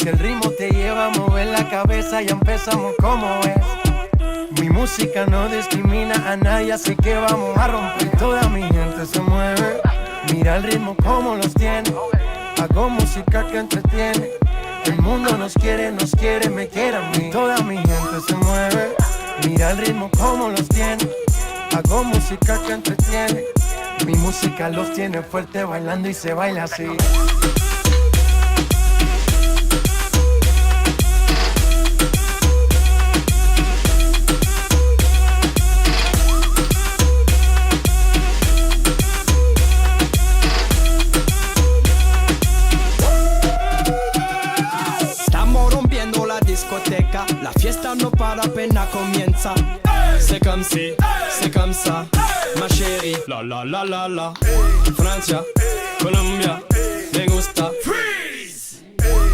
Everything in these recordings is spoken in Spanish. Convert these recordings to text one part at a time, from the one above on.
Si el ritmo te lleva a mover la cabeza, ya empezamos como es. Mi música no discrimina a nadie, así que vamos a romper. Toda mi gente se mueve, mira el ritmo como los tiene. Hago música que entretiene. El mundo nos quiere, me quiere a mí. Toda mi gente se mueve, mira el ritmo como los tiene. Hago música que entretiene. Mi música los tiene fuerte bailando y se baila así. La fiesta no para, apenas comienza. C'est comme si, c'est comme ça, ma chérie. La la la la la. Francia, Colombia, me gusta. Freeze.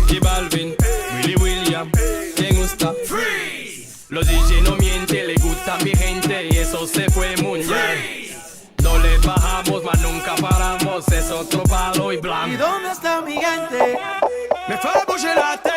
J Balvin, Willy William, me gusta. Freeze. Los DJ no mienten, le gusta mi gente y eso se fue muy bien. No le bajamos, mas nunca paramos, es otro palo y blanco. ¿Y dónde está mi gente? Me fue a bouger la tête.